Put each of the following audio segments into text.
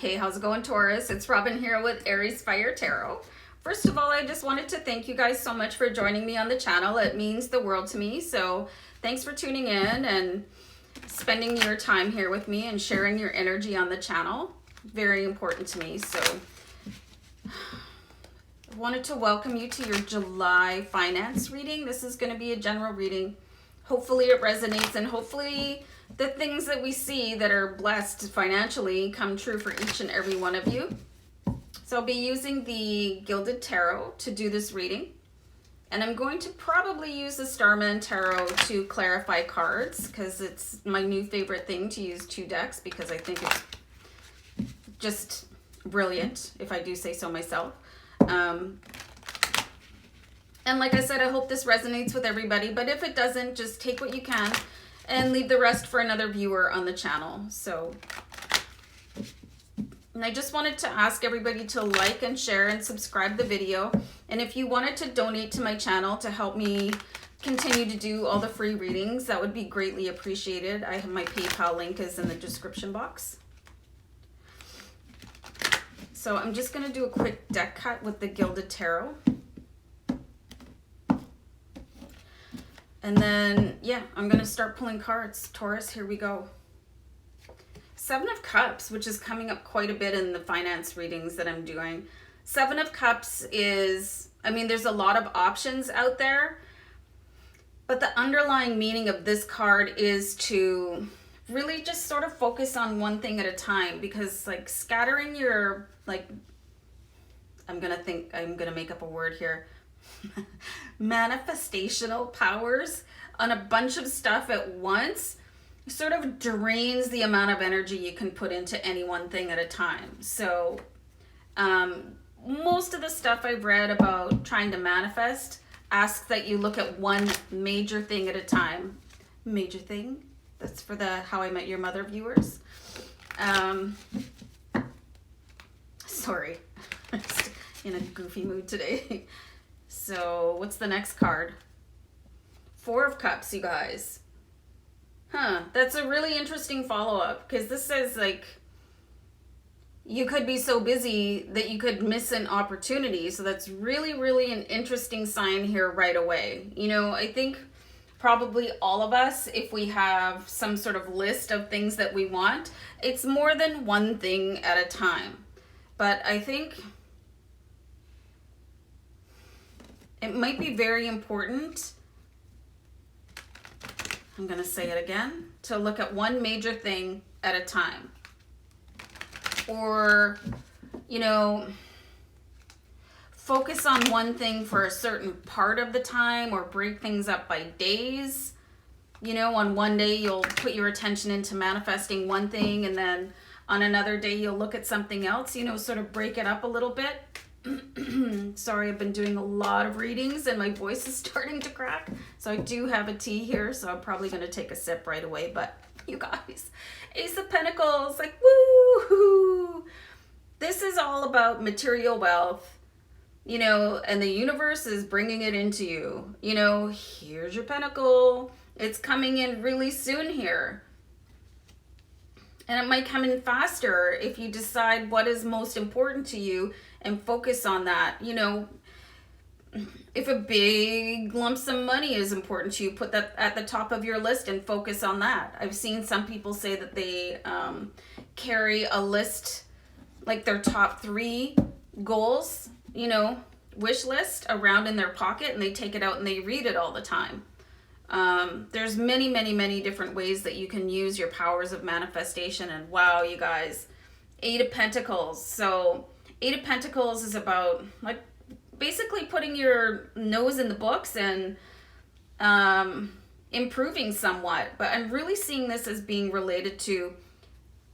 Hey, how's it going, Taurus? It's Robin here with AriesFireTarot. First of all, I just wanted to thank you guys so much for joining me on the channel. It means the world to me. So thanks for tuning in and spending your time here with me and sharing your energy on the channel. Very important to me. So I wanted to welcome you to your July finance reading. This is going to be a general reading. Hopefully it resonates, and hopefully the things that we see that are blessed financially come true for each and every one of you. So I'll be using the Gilded Tarot to do this reading. And I'm going to probably use the Starman Tarot to clarify cards, because it's my new favorite thing to use two decks, because I think it's just brilliant, if I do say so myself. And like I said, I hope this resonates with everybody, but if it doesn't, just take what you can and leave the rest for another viewer on the channel. And I just wanted to ask everybody to like and share and subscribe the video. And if you wanted to donate to my channel to help me continue to do all the free readings, that would be greatly appreciated. I have my PayPal link is in the description box. So I'm just going to do a quick deck cut with the Gilded Tarot. And then, yeah, I'm going to start pulling cards. Taurus, here we go. Seven of Cups, which is coming up quite a bit in the finance readings that I'm doing. Seven of Cups is, I mean, there's a lot of options out there, but the underlying meaning of this card is to really just sort of focus on one thing at a time, because like scattering your, like, I'm going to make up a word here. Manifestational powers on a bunch of stuff at once sort of drains the amount of energy you can put into any one thing at a time. So most of the stuff I've read about trying to manifest asks that you look at one major thing at a time. Major thing? That's for the How I Met Your Mother viewers. Sorry, in a goofy mood today. So what's the next card? Four of Cups, you guys. That's a really interesting follow-up, because this says like you could be so busy that you could miss an opportunity. So that's really, really an interesting sign here right away. You know, I think probably all of us, if we have some sort of list of things that we want, it's more than one thing at a time. But I think it might be very important, I'm going to say it again, to look at one major thing at a time. Or, you know, focus on one thing for a certain part of the time, or break things up by days. You know, on one day you'll put your attention into manifesting one thing, and then on another day you'll look at something else, you know, sort of break it up a little bit. Sorry, I've been doing a lot of readings and my voice is starting to crack. So I do have a tea here, so I'm probably going to take a sip right away. But you guys, Ace of Pentacles, like, woo! This is all about material wealth, you know, and the universe is bringing it into you. You know, here's your pentacle. It's coming in really soon here. And it might come in faster if you decide what is most important to you and focus on that. You know, if a big lump sum of money is important to you, put that at the top of your list and focus on that. I've seen some people say that they carry a list, like their top 3 goals, you know, wish list around in their pocket, and they take it out and they read it all the time. There's many, many, many different ways that you can use your powers of manifestation. And wow, you guys, 8 of Pentacles. So 8 of Pentacles is about like basically putting your nose in the books and improving somewhat. But I'm really seeing this as being related to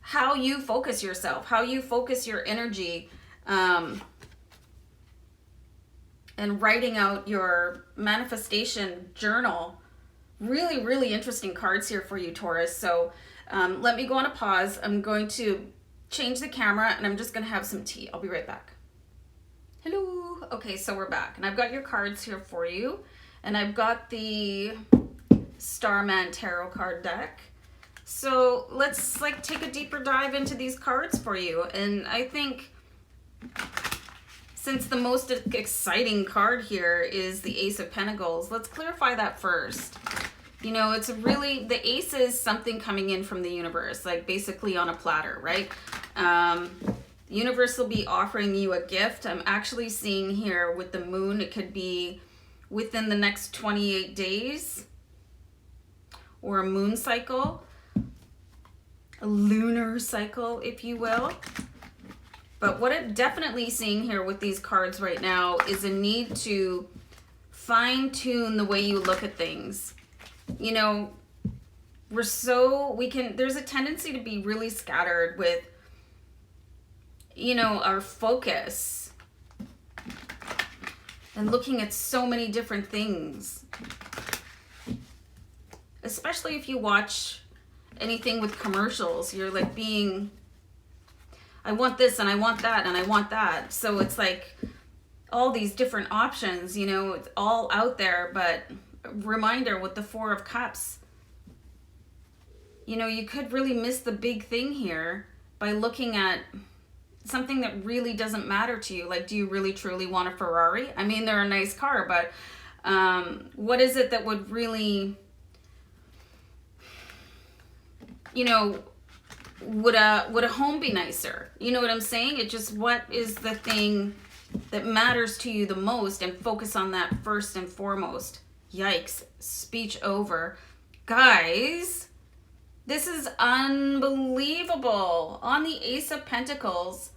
how you focus yourself, how you focus your energy, and writing out your manifestation journal. Really, really interesting cards here for you, Taurus. So let me go on a pause. I'm going to change the camera and I'm just going to have some tea. I'll be right back. Hello. Okay, so we're back. And I've got your cards here for you. And I've got the Starman Tarot card deck. So let's like take a deeper dive into these cards for you. And I think since the most exciting card here is the Ace of Pentacles, let's clarify that first. You know, it's really, the ace is something coming in from the universe, like basically on a platter, right? Universe will be offering you a gift. I'm actually seeing here with the moon, it could be within the next 28 days or a moon cycle, a lunar cycle, if you will. But what I'm definitely seeing here with these cards right now is a need to fine-tune the way you look at things. You know, there's a tendency to be really scattered with, you know, our focus and looking at so many different things. Especially if you watch anything with commercials, you're like I want this and I want that and I want that. So it's like all these different options, you know, it's all out there. But reminder with the Four of Cups, you know, you could really miss the big thing here by looking at something that really doesn't matter to you. Like, do you really truly want a Ferrari? I mean, they're a nice car, but what is it that would really, you know, would a home be nicer? You know what I'm saying? It just, what is the thing that matters to you the most, and focus on that first and foremost. Yikes, speech over. Guys, this is unbelievable. On the Ace of Pentacles,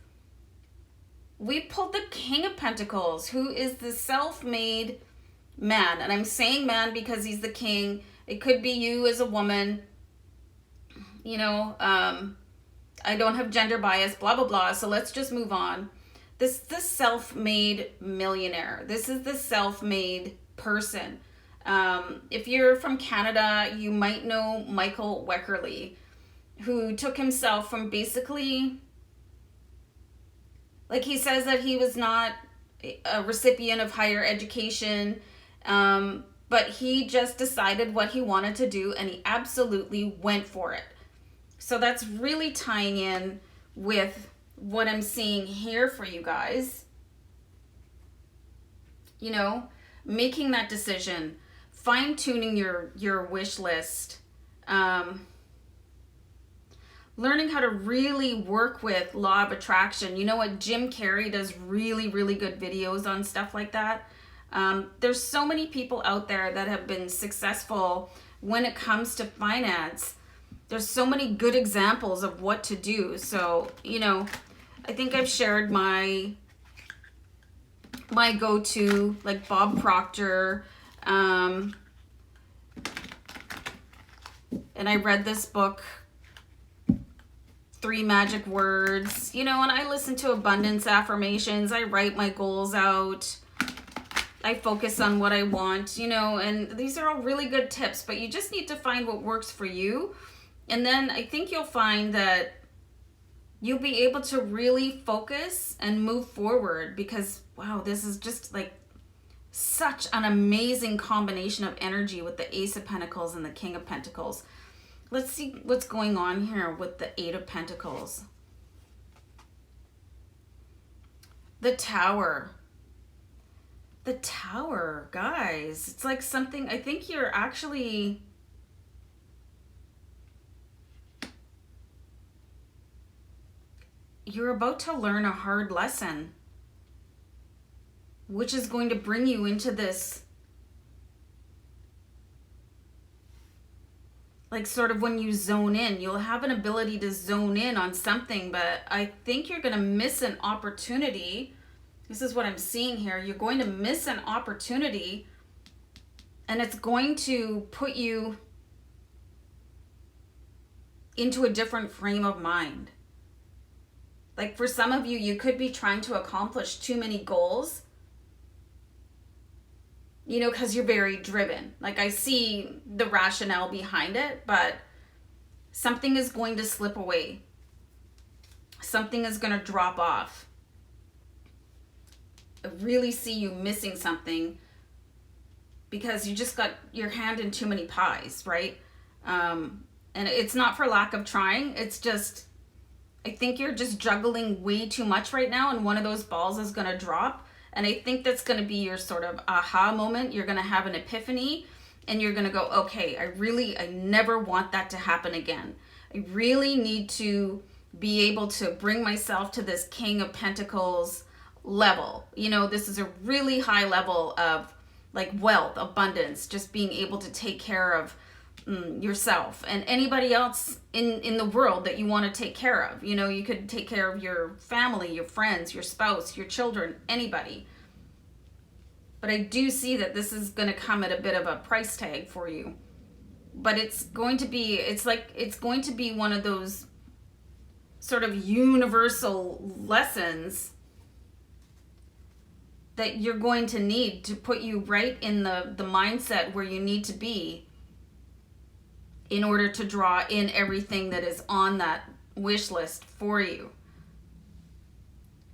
we pulled the King of Pentacles, who is the self-made man. And I'm saying man because he's the king. It could be you as a woman. You know, I don't have gender bias, blah, blah, blah. So let's just move on. This is the self-made millionaire. This is the self-made person. If you're from Canada, you might know Michael Weckerly, who took himself from basically, like, he says that he was not a recipient of higher education, but he just decided what he wanted to do and he absolutely went for it. So that's really tying in with what I'm seeing here for you guys. You know, making that decision, fine-tuning your wish list, learning how to really work with law of attraction. You know what? Jim Carrey does really, really good videos on stuff like that. There's so many people out there that have been successful when it comes to finance. There's so many good examples of what to do. So, you know, I think I've shared my go-to, like Bob Proctor, and I read this book, 3 Magic Words, you know, and I listen to abundance affirmations. I write my goals out. I focus on what I want, you know, and these are all really good tips, but you just need to find what works for you. And then I think you'll find that you'll be able to really focus and move forward, because, wow, this is just like such an amazing combination of energy with the Ace of Pentacles and the King of Pentacles. Let's see what's going on here with the Eight of Pentacles. The Tower. The Tower, guys. It's like something, I think you're actually... you're about to learn a hard lesson, which is going to bring you into this, like, sort of when you zone in, you'll have an ability to zone in on something, but I think you're going to miss an opportunity. This is what I'm seeing here. You're going to miss an opportunity, and it's going to put you into a different frame of mind. Like, for some of you, you could be trying to accomplish too many goals, you know, because you're very driven. Like, I see the rationale behind it, but something is going to slip away. Something is going to drop off. I really see you missing something because you just got your hand in too many pies, right? And it's not for lack of trying. It's just, I think you're just juggling way too much right now, and one of those balls is going to drop. And I think that's going to be your sort of aha moment. You're going to have an epiphany, and you're going to go, okay, I never want that to happen again. I really need to be able to bring myself to this King of Pentacles level. You know, this is a really high level of like wealth, abundance, just being able to take care of yourself and anybody else in the world that you want to take care of. You know, you could take care of your family, your friends, your spouse, your children, anybody. But I do see that this is going to come at a bit of a price tag for you. But it's going to be, it's going to be one of those sort of universal lessons that you're going to need to put you right in the mindset where you need to be in order to draw in everything that is on that wish list for you.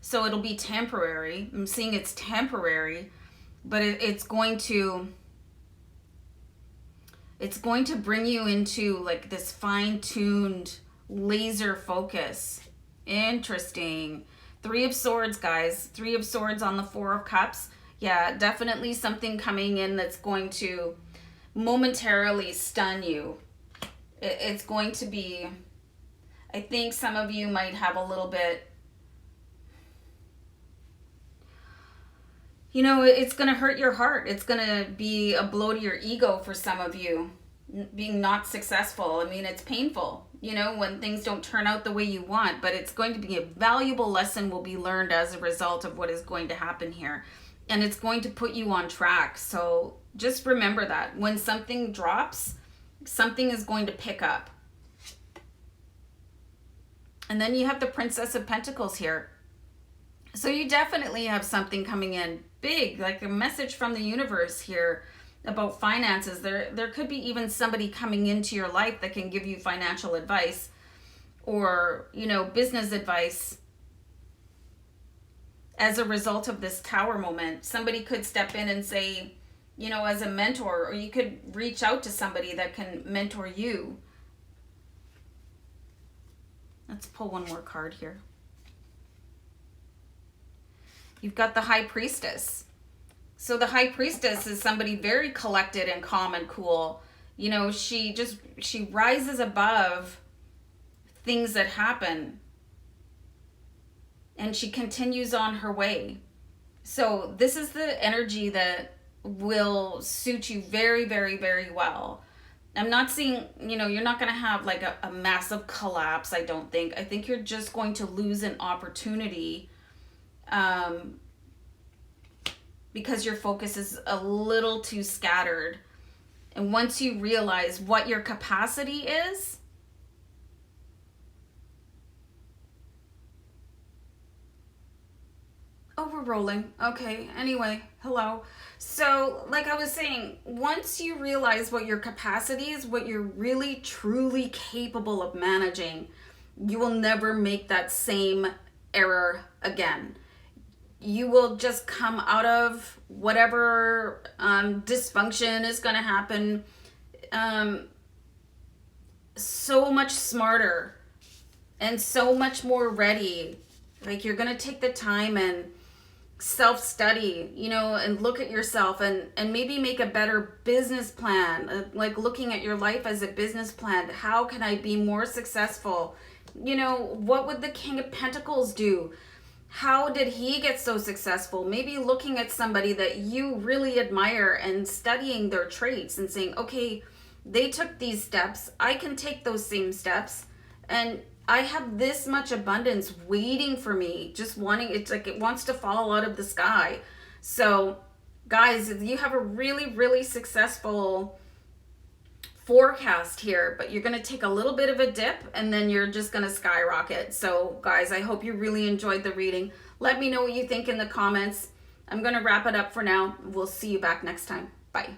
So it'll be temporary. I'm seeing it's temporary, but it's going to bring you into like this fine-tuned laser focus. Interesting. 3 of Swords, guys. 3 of Swords on the 4 of Cups. Yeah, definitely something coming in that's going to momentarily stun you. It's going to be, I think some of you might have a little bit, you know, it's going to hurt your heart. It's going to be a blow to your ego for some of you, being not successful. I mean, it's painful, you know, when things don't turn out the way you want, but it's going to be a valuable lesson will be learned as a result of what is going to happen here. And it's going to put you on track. So just remember that when something drops, something is going to pick up. And then you have the Princess of Pentacles here. So you definitely have something coming in big, like a message from the universe here about finances. There could be even somebody coming into your life that can give you financial advice or, you know, business advice as a result of this Tower moment. Somebody could step in and say, you know, as a mentor, or you could reach out to somebody that can mentor you. Let's pull one more card here. You've got the High Priestess. So the High Priestess is somebody very collected and calm and cool. You know, she rises above things that happen. And she continues on her way. So this is the energy that will suit you very, very, very well. I'm not seeing, you know, you're not going to have like a massive collapse, I don't think. I think you're just going to lose an opportunity because your focus is a little too scattered. And once you realize what your capacity is, oh, we're rolling. Okay, anyway, hello. So, like I was saying, once you realize what your capacity is, what you're really, truly capable of managing, you will never make that same error again. You will just come out of whatever dysfunction is going to happen so much smarter and so much more ready. Like, you're going to take the time and self-study, you know, and look at yourself and maybe make a better business plan, like looking at your life as a business plan. How can I be more successful? You know, what would the King of Pentacles do? How did he get so successful? Maybe looking at somebody that you really admire and studying their traits and saying, okay, they took these steps. I can take those same steps. And I have this much abundance waiting for me, just wanting, it's like it wants to fall out of the sky. So guys, you have a really, really successful forecast here, but you're going to take a little bit of a dip and then you're just going to skyrocket. So guys, I hope you really enjoyed the reading. Let me know what you think in the comments. I'm going to wrap it up for now. We'll see you back next time. Bye.